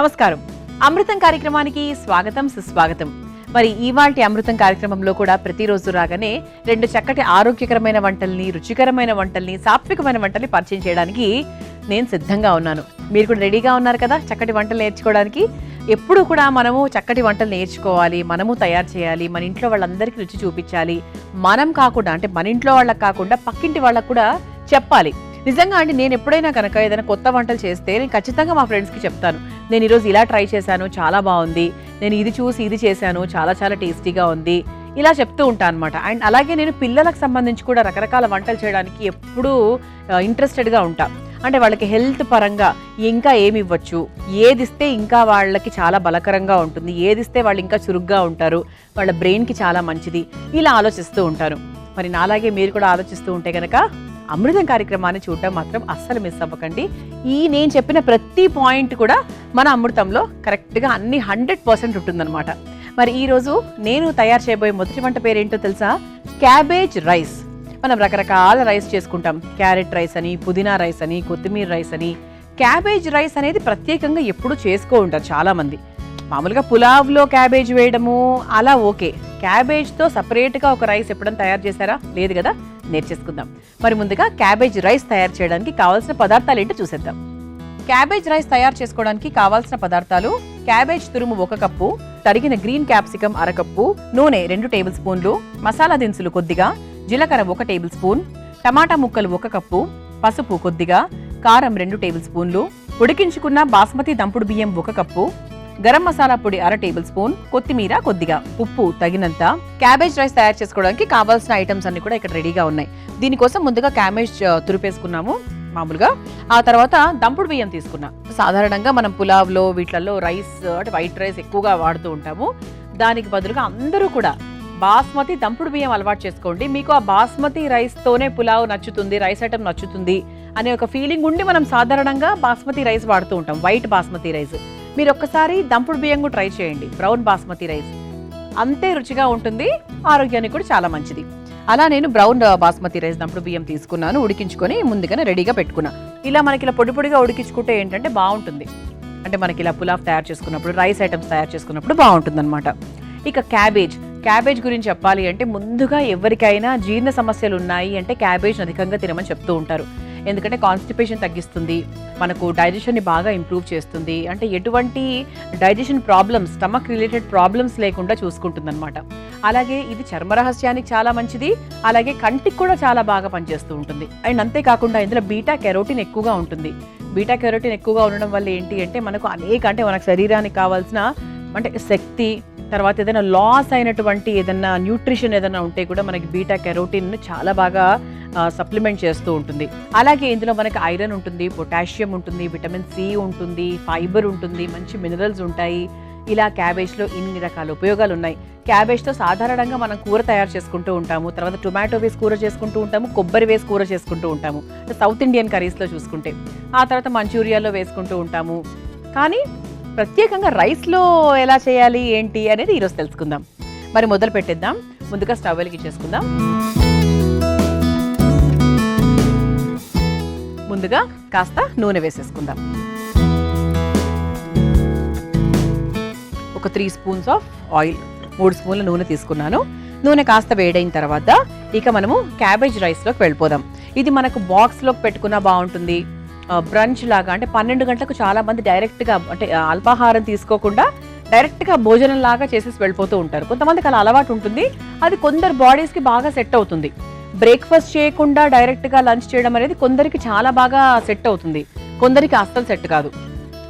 నమస్కారం. అమృతం కార్యక్రమానికి స్వాగతం, సుస్వాగతం. మరి ఇవాల్టి అమృతం కార్యక్రమంలో కూడా ప్రతిరోజు రాగానే రెండు చక్కటి ఆరోగ్యకరమైన వంటల్ని, రుచికరమైన వంటల్ని, సాత్వికమైన వంటల్ని పరిచయం చేయడానికి నేను సిద్ధంగా ఉన్నాను. మీరు కూడా రెడీగా ఉన్నారు కదా చక్కటి వంటలు నేర్చుకోవడానికి? ఎప్పుడు కూడా మనము చక్కటి వంటలు నేర్చుకోవాలి, మనము తయారు చేయాలి, మన ఇంట్లో వాళ్ళందరికీ రుచి చూపించాలి. మనం కాకుండా అంటే మన ఇంట్లో వాళ్ళకి కాకుండా పక్కింటి వాళ్ళకు కూడా చెప్పాలి. నిజంగా అంటే నేను ఎప్పుడైనా కనుక ఏదైనా కొత్త వంటలు చేస్తే నేను ఖచ్చితంగా మా ఫ్రెండ్స్కి చెప్తాను, నేను ఈరోజు ఇలా ట్రై చేశాను, చాలా బాగుంది, నేను ఇది చూసి ఇది చేశాను, చాలా చాలా టేస్టీగా ఉంది, ఇలా చెప్తూ ఉంటాను అనమాట. అండ్ అలాగే నేను పిల్లలకు సంబంధించి కూడా రకరకాల వంటలు చేయడానికి ఎప్పుడూ ఇంట్రెస్టెడ్గా ఉంటాను. అంటే వాళ్ళకి హెల్త్ పరంగా ఇంకా ఏమి ఇవ్వచ్చు, ఏది ఇస్తే ఇంకా వాళ్ళకి చాలా బలకరంగా ఉంటుంది, ఏది ఇస్తే వాళ్ళు ఇంకా చురుగ్గా ఉంటారు, వాళ్ళ బ్రెయిన్కి చాలా మంచిది, ఇలా ఆలోచిస్తూ ఉంటాను. మరి నాలాగే మీరు కూడా ఆలోచిస్తూ ఉంటే కనుక అమృతం కార్యక్రమాన్ని చూడటం మాత్రం అస్సలు మిస్ అవ్వకండి. నేను చెప్పిన ప్రతి పాయింట్ కూడా మన అమృతంలో కరెక్ట్గా అన్ని 100% ఉంటుందన్నమాట. మరి ఈరోజు నేను తయారు చేయబోయే మొదటి వంట పేరేంటో తెలుసా? Cabbage rice. మనం రకరకాల రైస్ చేసుకుంటాం. క్యారెట్ రైస్ అని, పుదీనా రైస్ అని, కొత్తిమీర రైస్ అని. క్యాబేజ్ రైస్ అనేది ప్రత్యేకంగా ఎప్పుడు చేసుకో ఉంటారు చాలామంది. మామూలుగా పులావ్లో క్యాబేజ్ వేయడము అలా ఓకే. క్యాబేజ్తో సపరేట్గా ఒక రైస్ ఎప్పుడైనా తయారు చేశారా? లేదు కదా, నేర్చేసుకుందాం. మరి ముందుగా క్యాబేజ్ రైస్ తయారు చేయడానికి కావాల్సిన పదార్థాలు ఏంటో చూసేద్దాం. క్యాబేజ్ రైస్ తయారు చేసుకోవడానికి కావాల్సిన పదార్థాలు: క్యాబేజ్ తురుము 1 కప్పు, తరిగిన గ్రీన్ క్యాప్సికం 1/2 కప్పు, నూనె 2 టేబుల్ స్పూన్లు, మసాలా దినుసులు కొద్దిగా, జీలకర్ర 1 టేబుల్ స్పూన్, టమాటా ముక్కలు 1 కప్పు, పసుపు కొద్దిగా, కారం 2 టేబుల్ స్పూన్లు, ఉడికించుకున్న బాస్మతి దంపుడు బియ్యం 1 కప్పు, గరం మసాలా పొడి 1/2 టేబుల్ స్పూన్, కొత్తిమీర కొద్దిగా, ఉప్పు తగినంత. క్యాబేజ్ రైస్ తయారు చేసుకోవడానికి కావాల్సిన ఐటమ్స్ అన్ని కూడా ఇక్కడ రెడీగా ఉన్నాయి. దీనికోసం ముందుగా క్యాబేజ్ తురిపేసుకున్నాము మామూలుగా. ఆ తర్వాత దంపుడు బియ్యం తీసుకున్నా. సాధారణంగా మనం పులావ్లో వీటిల్లో రైస్ అంటే వైట్ రైస్ ఎక్కువగా వాడుతూ ఉంటాము. దానికి బదులుగా అందరూ కూడా బాస్మతి దంపుడు బియ్యం అలవాటు చేసుకోండి. మీకు ఆ బాస్మతి రైస్తోనే పులావ్ నచ్చుతుంది, రైస్ ఐటమ్ నచ్చుతుంది అనే ఒక ఫీలింగ్ ఉండి మనం సాధారణంగా బాస్మతి రైస్ వాడుతూ ఉంటాం, వైట్ బాస్మతి రైస్. మీరు ఒక్కసారి దంపుడు బియ్యం కూడా ట్రై చేయండి, బ్రౌన్ బాస్మతి రైస్. అంతే రుచిగా ఉంటుంది, ఆరోగ్యానికి కూడా చాలా మంచిది. అలా నేను బ్రౌన్ బాస్మతి రైస్ దంపుడు బియ్యం తీసుకున్నాను, ఉడికించుకొని ముందుగానే రెడీగా పెట్టుకున్నా. ఇలా మనకి ఇలా పొడి పొడిగా ఉడికించుకుంటే ఏంటంటే బాగుంటుంది. అంటే మనకి ఇలా పులావ్ తయారు చేసుకున్నప్పుడు, రైస్ ఐటమ్స్ తయారు చేసుకున్నప్పుడు బాగుంటుంది అనమాట. ఇక క్యాబేజ్ గురించి చెప్పాలి అంటే ముందుగా ఎవరికైనా జీర్ణ సమస్యలు ఉన్నాయి అంటే క్యాబేజ్ అధికంగా తినమని చెప్తూ ఉంటారు. ఎందుకంటే కాన్స్టిపేషన్ తగ్గిస్తుంది, మనకు డైజెషన్ని బాగా ఇంప్రూవ్ చేస్తుంది, అంటే ఎటువంటి digestion problems, stomach related problems లేకుండా చూసుకుంటుంది అనమాట. అలాగే ఇది చర్మ రహస్యానికి చాలా మంచిది, అలాగే కంటికి కూడా చాలా బాగా పనిచేస్తూ ఉంటుంది. అండ్ అంతేకాకుండా ఇందులో బీటా కెరోటిన్ ఎక్కువగా ఉంటుంది. బీటా కెరోటిన్ ఎక్కువగా ఉండడం వల్ల ఏంటి అంటే మనకు అంటే మనకు శరీరానికి కావాల్సిన అంటే శక్తి, తర్వాత ఏదైనా లాస్ అయినటువంటి ఏదైనా న్యూట్రిషన్ ఏదైనా ఉంటే కూడా మనకి బీటా కెరోటిన్ చాలా బాగా సప్లిమెంట్ చేస్తూ ఉంటుంది. అలాగే ఇందులో మనకి ఐరన్ ఉంటుంది, పొటాషియం ఉంటుంది, విటమిన్ సి ఉంటుంది, ఫైబర్ ఉంటుంది, మంచి మినరల్స్ ఉంటాయి. ఇలా క్యాబేజ్లో ఇన్ని రకాల ఉపయోగాలు ఉన్నాయి. క్యాబేజ్తో సాధారణంగా మనం కూర తయారు చేసుకుంటూ ఉంటాము, తర్వాత టొమాటో వేసి కూర చేసుకుంటూ ఉంటాము, కొబ్బరి వేసి కూర చేసుకుంటూ ఉంటాము సౌత్ ఇండియన్ కర్రీస్లో చూసుకుంటే. ఆ తర్వాత మంచూరియాలో వేసుకుంటూ ఉంటాము. కానీ ప్రత్యేకంగా రైస్లో ఎలా చేయాలి ఏంటి అనేది ఈరోజు తెలుసుకుందాం. మరి మొదలు పెట్టేద్దాం. ముందుగా స్టవ్ వెలిగించేసుకుందాం. ముందుగా కాస్త నూనె వేసేసుకుందాం. ఒక 3 స్పూన్స్ ఆఫ్ ఆయిల్, 3 స్పూన్ల నూనె తీసుకున్నాను. నూనె కాస్త వేడైన తర్వాత ఇక మనము క్యాబేజ్ రైస్లోకి వెళ్ళిపోదాం. ఇది మనకు బాక్స్లోకి పెట్టుకున్నా బాగుంటుంది. బ్రంచ్ లాగా అంటే 12 గంటలకు చాలా మంది డైరెక్ట్గా అంటే అల్పాహారం తీసుకోకుండా డైరెక్ట్గా భోజనం లాగా చేసేసి వెళ్ళిపోతూ ఉంటారు. కొంతమందికి అలా అలవాటు ఉంటుంది, అది కొందరు బాడీస్కి బాగా సెట్ అవుతుంది. బ్రేక్ఫాస్ట్ చేయకుండా డైరెక్ట్గా లంచ్ చేయడం అనేది కొందరికి చాలా బాగా సెట్ అవుతుంది, కొందరికి అస్సలు సెట్ కాదు.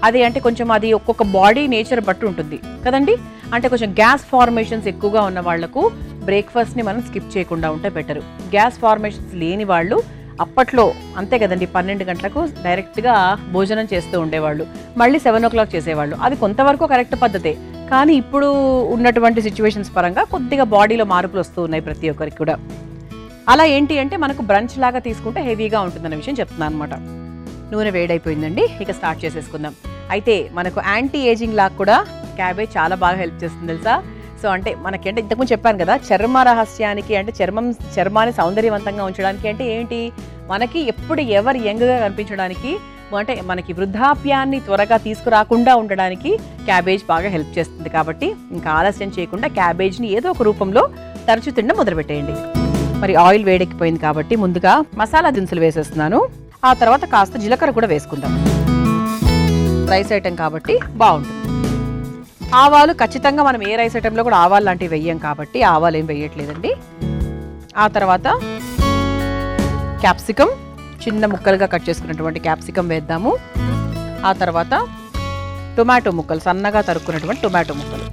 అది అంటే కొంచెం అది ఒక్కొక్క బాడీ నేచర్ బట్టి ఉంటుంది కదండి. అంటే కొంచెం గ్యాస్ ఫార్మేషన్స్ ఎక్కువగా ఉన్న వాళ్లకు బ్రేక్ఫాస్ట్ని మనం స్కిప్ చేయకుండా ఉంటే బెటరు. గ్యాస్ ఫార్మేషన్స్ లేని వాళ్ళు అప్పట్లో అంతే కదండి, 12 గంటలకు డైరెక్ట్గా భోజనం చేస్తూ ఉండేవాళ్ళు, మళ్ళీ 7 o'clock చేసేవాళ్ళు. అది కొంతవరకు కరెక్ట్ పద్ధతే, కానీ ఇప్పుడు ఉన్నటువంటి సిచ్యువేషన్స్ పరంగా కొద్దిగా బాడీలో మార్పులు వస్తూ ఉన్నాయి ప్రతి ఒక్కరికి కూడా. అలా ఏంటి అంటే మనకు బ్రంచ్ లాగా తీసుకుంటే హెవీగా ఉంటుందన్న విషయం చెప్తున్నాను అనమాట. నూనె వేడైపోయిందండి, ఇక స్టార్ట్ చేసేసుకుందాం. అయితే మనకు యాంటీ ఏజింగ్ లాగా కూడా క్యాబేజ్ చాలా బాగా హెల్ప్ చేస్తుంది తెలుసా. సో అంటే మనకి అంటే ఇంతకుముందు చెప్పాను కదా, చర్మ రహస్యానికి అంటే చర్మాన్ని సౌందర్యవంతంగా ఉంచడానికి అంటే ఏంటి, మనకి ఎప్పుడు ఎవరు యంగ్గా కనిపించడానికి అంటే మనకి వృద్ధాప్యాన్ని త్వరగా తీసుకురాకుండా ఉండడానికి క్యాబేజ్ బాగా హెల్ప్ చేస్తుంది. కాబట్టి ఇంకా ఆలస్యం చేయకుండా క్యాబేజ్ని ఏదో ఒక రూపంలో తరచు తినడం మొదలుపెట్టేయండి. మరి ఆయిల్ వేడెక్కిపోయింది కాబట్టి ముందుగా మసాలా దినుసులు వేసేస్తున్నాను. ఆ తర్వాత కాస్త జీలకర్ర కూడా వేసుకుందాం. రైస్ ఐటెం కాబట్టి బాగుంటుంది. ఆవాలు ఖచ్చితంగా మనం ఏ రైస్ ఐటెంలో కూడా ఆవాలు లాంటివి వెయ్యం కాబట్టి ఆవాలు ఏం వేయట్లేదండి. ఆ తర్వాత క్యాప్సికమ్, చిన్న ముక్కలుగా కట్ చేసుకున్నటువంటి క్యాప్సికమ్ వేద్దాము. ఆ తర్వాత టొమాటో ముక్కలు, సన్నగా తరుక్కున్నటువంటి టొమాటో ముక్కలు.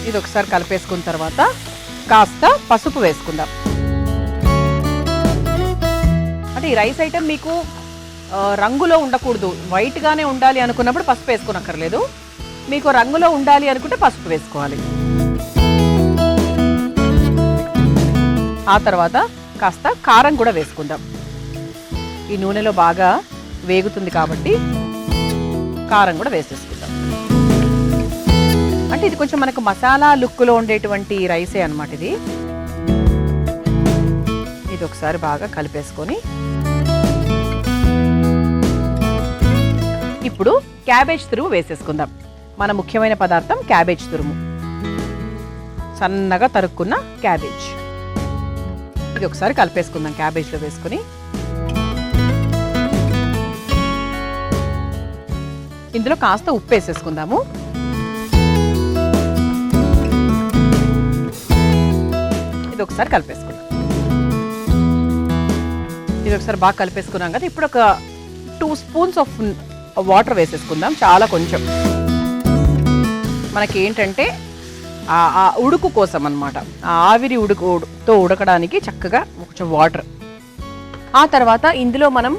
ఇది ఒకసారి కలిపేసుకున్న తర్వాత కాస్త పసుపు వేసుకుందాం. అంటే ఈ రైస్ ఐటెం మీకు రంగులో ఉండకూడదు, వైట్గానే ఉండాలి అనుకున్నప్పుడు పసుపు వేసుకోనక్కర్లేదు. మీకు రంగులో ఉండాలి అనుకుంటే పసుపు వేసుకోవాలి. ఆ తర్వాత కాస్త కారం కూడా వేసుకుందాం. ఈ నూనెలో బాగా వేగుతుంది కాబట్టి కారం కూడా వేసేసుకుందాం. అంటే ఇది కొంచెం మనకు మసాలా లుక్లో ఉండేటువంటి రైసే అన్నమాట ఇది. ఇది ఒకసారి బాగా కలిపేసుకొని ఇప్పుడు క్యాబేజ్ తురుము వేసేసుకుందాం. మన ముఖ్యమైన పదార్థం క్యాబేజ్ తురుము, సన్నగా తరుక్కున్న క్యాబేజ్. ఇది ఒకసారి కలిపేసుకుందాం క్యాబేజ్లో వేసుకుని. ఇందులో కాస్త ఉప్పు వేసేసుకుందాము. ఇది ఒకసారి కలిపేసుకుందాం. ఇది ఒకసారి బాగా కలిపేసుకున్నాం కదా. ఇప్పుడు ఒక 2 స్పూన్స్ ఆఫ్ వాటర్ వేసేసుకుందాం. చాలా కొంచెం, మనకి ఏంటంటే ఆ ఉడుకు కోసం అన్నమాట, ఆ ఆవిరి ఉడుకుతో ఉడకడానికి చక్కగా కొంచెం వాటర్. ఆ తర్వాత ఇందులో మనం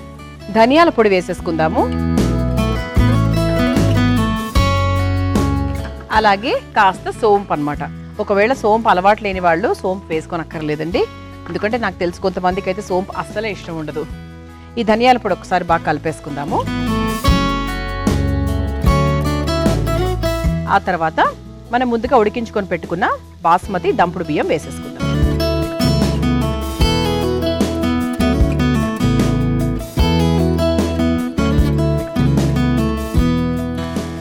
ధనియాల పొడి వేసేసుకుందాము. అలాగే కాస్త సోంపు అన్నమాట. ఒకవేళ సోంపు అలవాటు లేని వాళ్ళు సోంపు వేసుకోనక్కర్లేదండి, ఎందుకంటే నాకు తెలుసు కొంతమందికి అయితే సోంపు అస్సలే ఇష్టం ఉండదు. ఈ ధనియాల పొడి ఒకసారి బాగా కలిపేసుకుందాము. ఆ తర్వాత మనం ముందుగా ఉడికించుకొని పెట్టుకున్న బాస్మతి దంపుడు బియ్యం వేసేసుకుందాం.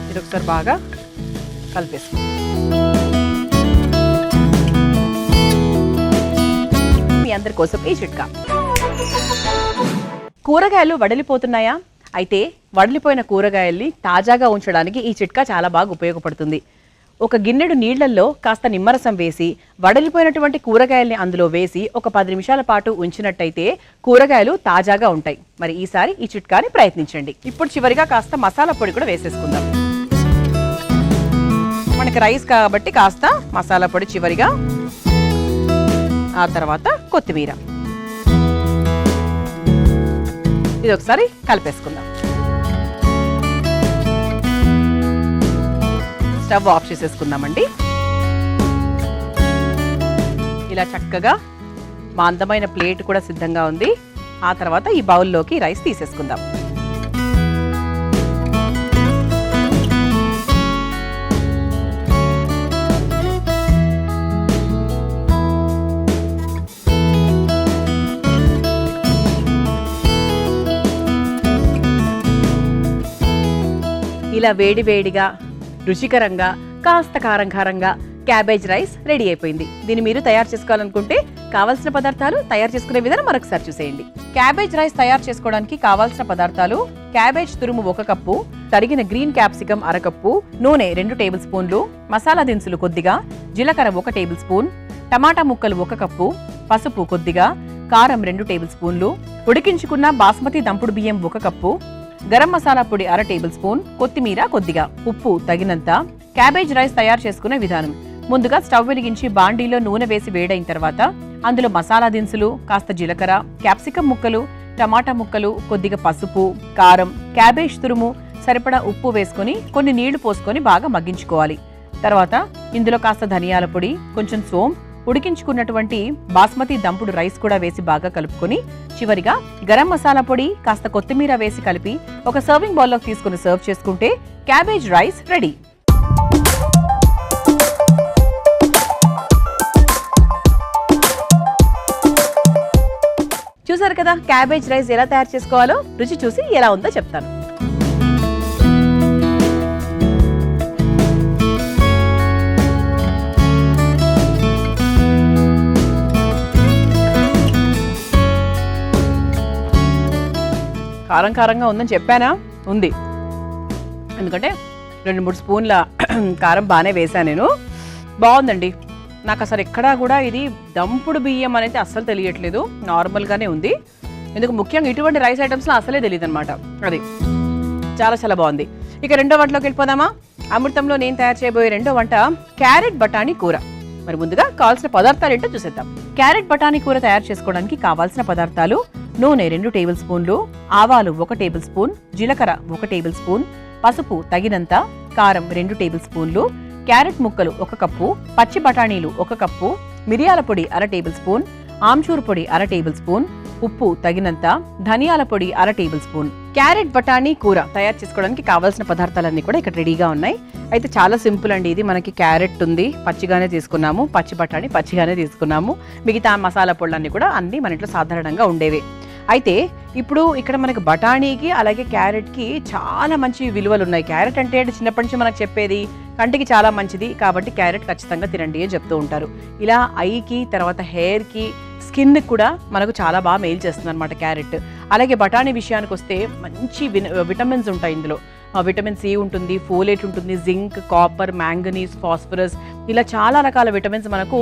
ఇది ఒకసారి బాగా కలిపేసుకుందాం. మీ అందరి కోసం ఈ చిట్కా. కూరగాయలు వడలిపోతున్నాయా? అయితే వడలిపోయిన కూరగాయల్ని తాజాగా ఉంచడానికి ఈ చిట్కా చాలా బాగా ఉపయోగపడుతుంది. ఒక గిన్నెడు నీళ్లలో కాస్త నిమ్మరసం వేసి వడలిపోయినటువంటి కూరగాయల్ని అందులో వేసి ఒక 10 నిమిషాల పాటు ఉంచినట్టయితే కూరగాయలు తాజాగా ఉంటాయి. మరి ఈసారి ఈ చిట్కాని ప్రయత్నించండి. ఇప్పుడు చివరిగా కాస్త మసాలా పొడి కూడా వేసేసుకుందాం. మనకి రైస్ కాబట్టి కాస్త మసాలా పొడి చివరిగా, ఆ తర్వాత కొత్తిమీర. ఇది ఒకసారి కలిపేసుకుందాం. స్టవ్ ఆఫ్ చేసేసుకుందామండి. ఇలా చక్కగా మా అందమైన ప్లేట్ కూడా సిద్ధంగా ఉంది. ఆ తర్వాత ఈ బౌల్లోకి రైస్ తీసేసుకుందాం. ఇలా వేడివేడిగా రుచికరంగా కాస్త కారంగా క్యాబేజ్ రైస్ రెడీ అయిపోయింది. దీన్ని మీరు తయారు చేసుకోవాలనుకుంటే కావాల్సిన పదార్థాలు, తయారు చేసుకునే విధానం మరొకసారి చూసేయండి. క్యాబేజ్ రైస్ తయారు చేసుకోవడానికి కావాల్సిన పదార్థాలు: క్యాబేజ్ తురుము 1 కప్పు, తరిగిన గ్రీన్ క్యాప్సికమ్ 1/2 కప్పు, నూనె 2 టేబుల్ స్పూన్లు, మసాలా దినుసులు కొద్దిగా, జీలకర్ర 1 టేబుల్ స్పూన్, టమాటా ముక్కలు 1 కప్పు, పసుపు కొద్దిగా, కారం 2 టేబుల్ స్పూన్లు, ఉడికించుకున్న బాస్మతి దంపుడు బియ్యం 1 కప్పు, గరం మసాలా పొడి 1/2 టేబుల్ స్పూన్, కొత్తిమీర కొద్దిగా, ఉప్పు తగినంత. క్యాబేజ్ రైస్ తయారు చేసుకునే విధానం: ముందుగా స్టవ్ వెలిగించి బాండీలో నూనె వేసి వేడైన తర్వాత అందులో మసాలా దినుసులు, కాస్త జీలకర్ర, క్యాప్సికమ్ ముక్కలు, టమాటా ముక్కలు, కొద్దిగా పసుపు, కారం, క్యాబేజ్ తురుము, సరిపడా ఉప్పు వేసుకొని కొన్ని నీళ్లు పోసుకొని బాగా మగ్గించుకోవాలి. తర్వాత ఇందులో కాస్త ధనియాల పొడి, కొంచెం సోంపు, ఉడికించుకున్నటువంటి బాస్మతి దంపుడు రైస్ కూడా వేసి బాగా కలుపుకొని చివరిగా గరం మసాలా పొడి, కాస్త కొత్తిమీర వేసి కలిపి ఒక సర్వింగ్ బౌల్లోకి తీసుకుని సర్వ్ చేసుకుంటే క్యాబేజ్ రైస్ రెడీ. చూసారు కదా క్యాబేజ్ రైస్ ఎలా తయారు చేసుకోవాలో, రుచి చూసి ఎలా ఉందో చెప్తాను. కారం కారంగా ఉందని చెప్పానా? ఉంది, ఎందుకంటే 2-3 స్పూన్ల కారం బాగానే వేసాను నేను. బాగుందండి. నాకు అసలు ఎక్కడా కూడా ఇది దంపుడు బియ్యం అనేది అస్సలు తెలియట్లేదు, నార్మల్గానే ఉంది. ఎందుకు ముఖ్యంగా ఇటువంటి రైస్ ఐటమ్స్లో అసలే తెలియదు అనమాట. అది చాలా చాలా బాగుంది. ఇక రెండో వంటలోకి వెళ్ళిపోదామా? అమృతంలో నేను తయారు చేయబోయే రెండో వంట క్యారెట్ బఠానీ కూర. మరి ముందుగా కావాల్సిన పదార్థాలు ఏంటో చూసేద్దాం. క్యారెట్ బఠానీ కూర తయారు చేసుకోవడానికి కావాల్సిన పదార్థాలు: నూనె 2 టేబుల్ స్పూన్లు, ఆవాలు 1 టేబుల్ స్పూన్, జీలకర్ర 1 టేబుల్ స్పూన్, పసుపు తగినంత, కారం 2 టేబుల్ స్పూన్లు, క్యారెట్ ముక్కలు 1 కప్పు, పచ్చి బఠానీలు 1 కప్పు, మిరియాల పొడి 1/2 టేబుల్ స్పూన్, ఆమ్చూర్ పొడి 1/2 టేబుల్ స్పూన్, ఉప్పు తగినంత, ధనియాల పొడి 1/2 టేబుల్ స్పూన్. క్యారెట్ బఠానీ కూర తయారు చేసుకోవడానికి కావాల్సిన పదార్థాలన్నీ కూడా ఇక్కడ రెడీగా ఉన్నాయి. అయితే చాలా సింపుల్ అండి. ఇది మనకి క్యారెట్ ఉంది, పచ్చిగానే తీసుకున్నాము, పచ్చి బఠానీ పచ్చిగానే తీసుకున్నాము, మిగతా మసాలా పొళ్ళన్నీ కూడా అన్ని మన ఇంట్లో సాధారణంగా ఉండేవి. అయితే ఇప్పుడు ఇక్కడ మనకి బఠానీకి అలాగే క్యారెట్కి చాలా మంచి విలువలు ఉన్నాయి. క్యారెట్ అంటే చిన్నప్పటి నుంచి మనకు చెప్పేది కంటికి చాలా మంచిది కాబట్టి క్యారెట్ ఖచ్చితంగా తినండి అని చెప్తూ ఉంటారు. ఇలా ఐకి, తర్వాత హెయిర్కి, స్కిన్ కూడా మనకు చాలా బాగా మెయిల్ చేస్తుంది అనమాట క్యారెట్. అలాగే బఠానీ విషయానికి వస్తే మంచి విటమిన్స్ ఉంటాయి ఇందులో. విటమిన్ సి ఉంటుంది, ఫోలేట్ ఉంటుంది, జింక్, కాపర్, మ్యాంగనీస్, ఫాస్ఫరస్, ఇలా చాలా రకాల విటమిన్స్ మనకు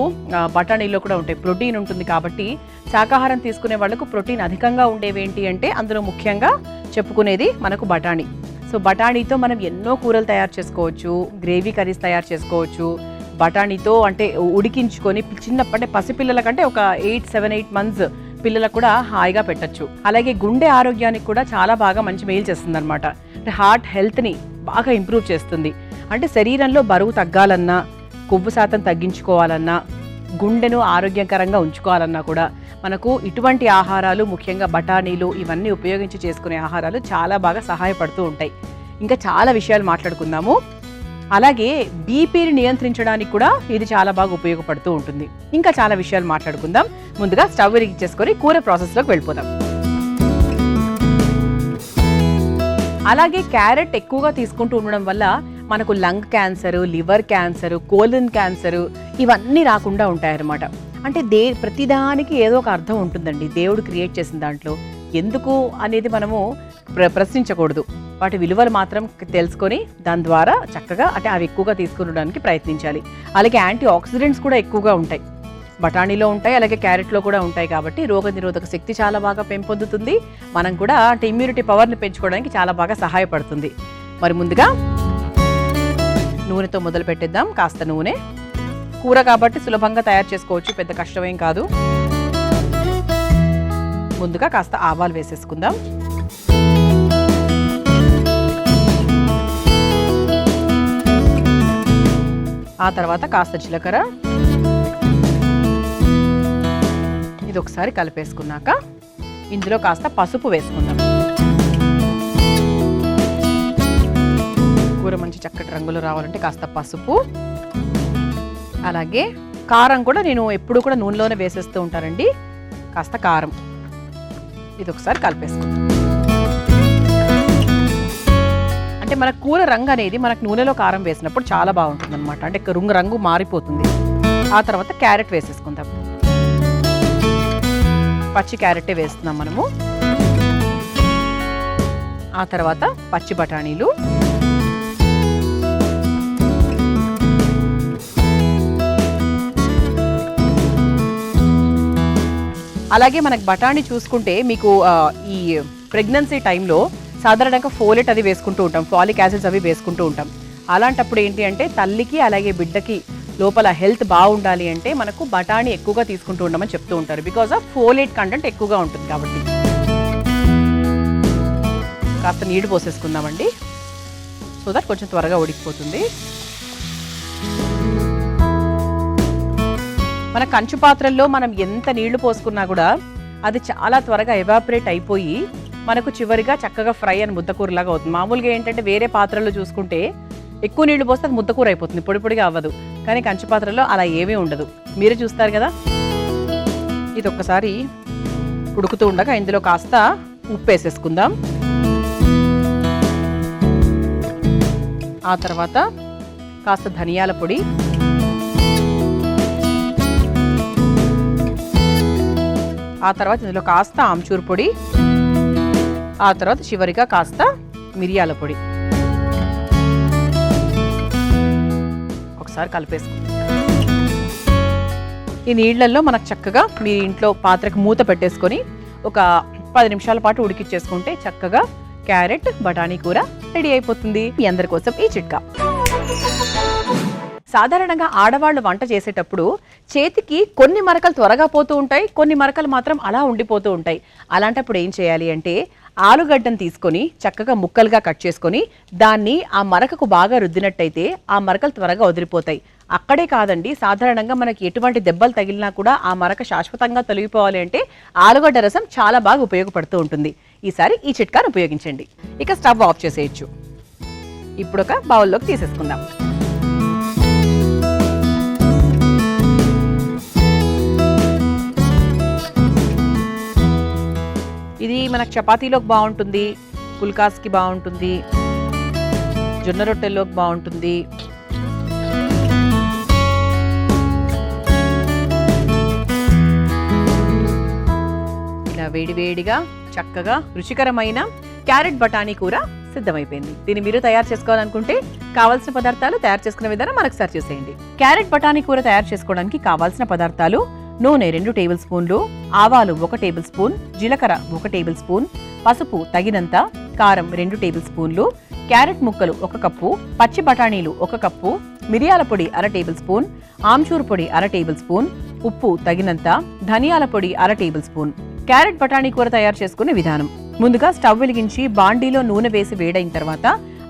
బఠానీలో కూడా ఉంటాయి. ప్రోటీన్ ఉంటుంది కాబట్టి శాకాహారం తీసుకునే వాళ్ళకు ప్రోటీన్ అధికంగా ఉండేవి ఏంటి అంటే అందులో ముఖ్యంగా చెప్పుకునేది మనకు బఠానీ. సో బఠానీతో మనం ఎన్నో కూరలు తయారు చేసుకోవచ్చు, గ్రేవీ కర్రీస్ తయారు చేసుకోవచ్చు. బఠానీతో అంటే ఉడికించుకొని చిన్నప్పటి పసిపిల్లల కంటే ఒక 7-8 మంత్స్ పిల్లలకు కూడా హాయిగా పెట్టచ్చు. అలాగే గుండె ఆరోగ్యానికి కూడా చాలా బాగా మంచి మెయిల్ చేస్తుంది అనమాట. అంటే హార్ట్ హెల్త్ని బాగా ఇంప్రూవ్ చేస్తుంది. అంటే శరీరంలో బరువు తగ్గాలన్నా, కొవ్వు శాతం తగ్గించుకోవాలన్నా, గుండెను ఆరోగ్యకరంగా ఉంచుకోవాలన్నా కూడా మనకు ఇటువంటి ఆహారాలు, ముఖ్యంగా బఠానీలు ఇవన్నీ ఉపయోగించి చేసుకునే ఆహారాలు చాలా బాగా సహాయపడుతూ ఉంటాయి. ఇంకా చాలా విషయాలు మాట్లాడుకుందాము. అలాగే బీపీని నియంత్రించడానికి కూడా ఇది చాలా బాగా ఉపయోగపడుతూ ఉంటుంది. ఇంకా చాలా విషయాలు మాట్లాడుకుందాం. ముందుగా స్టవ్ వెలిగించేసుకొని కూర ప్రాసెస్లోకి వెళ్ళిపోదాం. అలాగే క్యారెట్ ఎక్కువగా తీసుకుంటూ ఉండడం వల్ల మనకు lung cancer, liver cancer, colon cancer ఇవన్నీ రాకుండా ఉంటాయన్నమాట. అంటే ప్రతిదానికి ఏదో ఒక అర్థం ఉంటుందండి దేవుడు క్రియేట్ చేసిన దాంట్లో. ఎందుకు అనేది మనము ప్రశ్నించకూడదు. వాటి విలువలు మాత్రం తెలుసుకొని దాని ద్వారా చక్కగా అంటే అవి ఎక్కువగా తీసుకునడానికి ప్రయత్నించాలి. అలాగే యాంటీ ఆక్సిడెంట్స్ కూడా ఎక్కువగా ఉంటాయి, బఠానీలో ఉంటాయి, అలాగే క్యారెట్లో కూడా ఉంటాయి. కాబట్టి రోగనిరోధక శక్తి చాలా బాగా పెంపొందుతుంది. మనం కూడా అంటే ఇమ్యూనిటీ పవర్ని పెంచుకోవడానికి చాలా బాగా సహాయపడుతుంది. మరి ముందుగా నూనెతో మొదలు పెట్టేద్దాం. కాస్త నూనె, కూర కాబట్టి సులభంగా తయారు చేసుకోవచ్చు, పెద్ద కష్టమేం కాదు. ముందుగా కాస్త ఆవాలు వేసేసుకుందాం. ఆ తర్వాత కాస్త జీలకర్ర, ఇది ఒకసారి కలిపేసుకున్నాక ఇందులో కాస్త పసుపు వేసుకుందాం. కూర మంచి చక్కటి రంగులో రావాలంటే కాస్త పసుపు, అలాగే కారం కూడా నేను ఎప్పుడు కూడా నూనెలోనే వేసేస్తూ ఉంటానండి. కాస్త కారం, ఇది ఒకసారి కలిపేసుకుందాం. అంటే మన కూర రంగు అనేది మనకు నూనెలో కారం వేసినప్పుడు చాలా బాగుంటుంది అనమాట. అంటే రంగు మారిపోతుంది. ఆ తర్వాత క్యారెట్ వేసేసుకుందాం. పచ్చి క్యారెటే వేస్తున్నాం మనము. ఆ తర్వాత పచ్చి బఠానీలు, అలాగే మనకు బఠానీ చూసుకుంటే మీకు ఈ ప్రెగ్నెన్సీ టైంలో సాధారణంగా ఫోలేట్ అది వేసుకుంటూ ఉంటాం, ఫాలిక్ యాసిడ్స్ అవి వేసుకుంటూ ఉంటాం. అలాంటప్పుడు ఏంటి అంటే తల్లికి అలాగే బిడ్డకి లోపల హెల్త్ బాగుండాలి అంటే మనకు బఠానీ ఎక్కువగా తీసుకుంటూ ఉండమని చెప్తూ ఉంటారు. బికాజ్ ఆఫ్ ఫోలేట్ కంటెంట్ ఎక్కువగా ఉంటుంది కాబట్టి. కాస్త నీళ్ళు పోసేసుకుందామండి, సో దట్ కొంచెం త్వరగా ఉడికిపోతుంది. మన కంచు పాత్రల్లో మనం ఎంత నీళ్లు పోసుకున్నా కూడా అది చాలా త్వరగా ఎవాపరేట్ అయిపోయి మనకు చివరిగా చక్కగా ఫ్రై అని ముద్దకూరలాగా అవుతుంది. మామూలుగా ఏంటంటే వేరే పాత్రల్లో చూసుకుంటే ఎక్కువ నీళ్లు పోస్తే అది ముద్దకూర అయిపోతుంది, పొడి పొడిగా అవ్వదు. కానీ కంచు పాత్రలో అలా ఏమీ ఉండదు, మీరే చూస్తారు కదా. ఇది ఒక్కసారి ఉడుకుతూ ఉండగా ఇందులో కాస్త ఉప్పు వేసేసుకుందాం. ఆ తర్వాత కాస్త ధనియాల పొడి, ఆ తర్వాత ఇందులో కాస్త ఆమ్చూర్ పొడి, ఆ తర్వాత చివరిగా కాస్త మిరియాల పొడి. ఒకసారి కలిపేసుకుందాం. ఈ నీళ్లలో మనకు చక్కగా మీ ఇంట్లో పాత్రకు మూత పెట్టేసుకొని ఒక 10 నిమిషాల పాటు ఉడికిచ్చేసుకుంటే చక్కగా క్యారెట్ బఠానీ కూర రెడీ అయిపోతుంది. మీ అందరి కోసం ఈ చిట్కా. సాధారణంగా ఆడవాళ్ళు వంట చేసేటప్పుడు చేతికి కొన్ని మరకలు త్వరగా పోతూ ఉంటాయి, కొన్ని మరకలు మాత్రం అలా ఉండిపోతూ ఉంటాయి. అలాంటప్పుడు ఏం చేయాలి అంటే ఆలుగడ్డను తీసుకొని చక్కగా ముక్కలుగా కట్ చేసుకొని దాన్ని ఆ మరకకు బాగా రుద్దినట్టయితే ఆ మరకలు త్వరగా వదిలిపోతాయి. అక్కడే కాదండి, సాధారణంగా మనకి ఎటువంటి దెబ్బలు తగిలినా కూడా ఆ మరక శాశ్వతంగా తొలగిపోవాలి అంటే ఆలుగడ్డ రసం చాలా బాగా ఉపయోగపడుతూ ఉంటుంది. ఈసారి ఈ చిట్కాను ఉపయోగించండి. ఇక స్టవ్ ఆఫ్ చేసేయచ్చు. ఇప్పుడు ఒక బౌల్లోకి తీసేసుకుందాం. ఇది మనకు చపాతీలోకి బాగుంటుంది, పుల్కాస్కి బాగుంటుంది, జొన్న రొట్టెల్లోకి బాగుంటుంది. ఇలా వేడివేడిగా చక్కగా రుచికరమైన క్యారెట్ బఠానీ కూర సిద్ధమైపోయింది. దీన్ని మీరు తయారు చేసుకోవాలనుకుంటే కావాల్సిన పదార్థాలు, తయారు చేసుకునే విధానం మనకు సర్చ్ చేసేయండి. క్యారెట్ బఠానీ కూర తయారు చేసుకోవడానికి కావాల్సిన పదార్థాలు: నూనె 2 టేబుల్ స్పూన్లు, ఆవాలు 1 టేబుల్ స్పూన్, జీలకర్ర 1 టేబుల్ స్పూన్, పసుపు తగినంత, కారం 2 టేబుల్ స్పూన్లు, క్యారెట్ ముక్కలు 1 కప్పు, పచ్చి బఠానీలు 1 కప్పు, మిరియాల పొడి 1/2 టేబుల్ స్పూన్, ఆమ్చూర్ పొడి 1/2 టేబుల్ స్పూన్, ఉప్పు తగినంత, ధనియాల పొడి 1/2 టేబుల్ స్పూన్. క్యారెట్ బఠానీ కూర తయారు చేసుకునే విధానం: ముందుగా స్టవ్ వెలిగించి బాండీలో నూనె వేసి వేడైన తర్వాత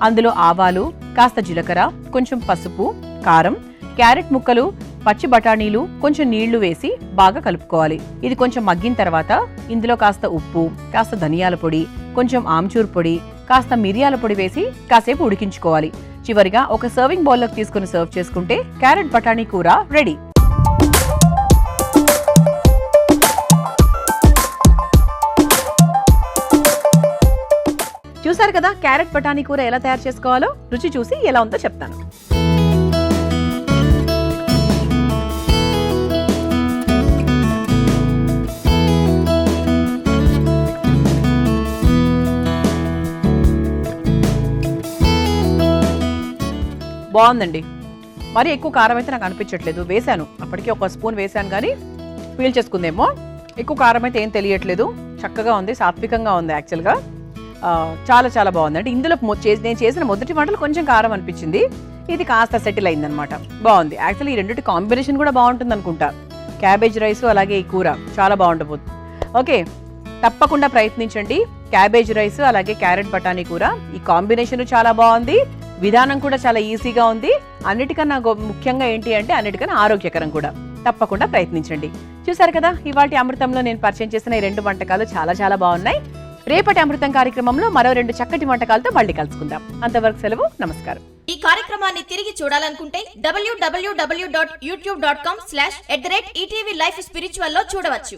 అందులో ఆవాలు, కాస్త జీలకర్ర, కొంచెం పసుపు, కారం, క్యారెట్ ముక్కలు, పచ్చి బఠానీలు, కొంచెం నీళ్లు వేసి బాగా కలుపుకోవాలి. ఇది కొంచెం మగ్గిన తర్వాత ఇందులో కాస్త ఉప్పు, కాస్త ధనియాల పొడి, కొంచెం ఆమ్చూర్ పొడి, కాస్త మిరియాల పొడి వేసి కాసేపు ఉడికించుకోవాలి. చివరిగా ఒక సర్వింగ్ బౌల్లోకి తీసుకుని సర్వ్ చేసుకుంటే క్యారెట్ బఠానీ కూర రెడీ. చూసారు కదా క్యారెట్ బఠానీ కూర ఎలా తయారు చేసుకోవాలో. రుచి చూసి ఎలా ఉందో చెప్తాను. బాగుందండి. మరి ఎక్కువ కారం అయితే నాకు అనిపించట్లేదు. వేసాను, అప్పటికి 1 స్పూన్ వేసాను కానీ పీల్ చేసుకుందేమో. ఎక్కువ కారం అయితే ఏం తెలియట్లేదు. చక్కగా ఉంది, సాత్వికంగా ఉంది. యాక్చువల్గా చాలా చాలా బాగుంది. అంటే ఇందులో నేను చేసిన మొదటి వంటలు కొంచెం కారం అనిపించింది, ఇది కాస్త సెటిల్ అయిందనమాట. బాగుంది. యాక్చువల్లీ ఈ రెండింటి కాంబినేషన్ కూడా బాగుంటుంది అనుకుంటా. క్యాబేజ్ రైస్ అలాగే ఈ కూర చాలా బాగుండబోతుంది. ఓకే, తప్పకుండా ప్రయత్నించండి. క్యాబేజ్ రైస్ అలాగే క్యారెట్ బఠానీ కూర ఈ కాంబినేషన్ చాలా బాగుంది. విధానం కూడా చాలా ఈజీగా ఉంది. అన్నిటికన్నా ముఖ్యంగా ఏంటి అంటే అన్నిటికన్నా ఆరోగ్యకరం కూడా. తప్పకుండా ప్రయత్నించండి. చూసారు కదా ఇవాళ అమృతంలో నేను పరిచయం చేసిన ఈ 2 వంటకాలు చాలా చాలా బాగున్నాయి. రేపటి అమృతం కార్యక్రమంలో మరో 2 చక్కటి వంటకాలతో మళ్ళీ కలుసుకుందాం. అంతవరకు సెలవు, నమస్కారం. ఈ కార్యక్రమాన్ని తిరిగి చూడాలనుకుంటే www.youtube.com/ETV Life Spiritual లో చూడవచ్చు.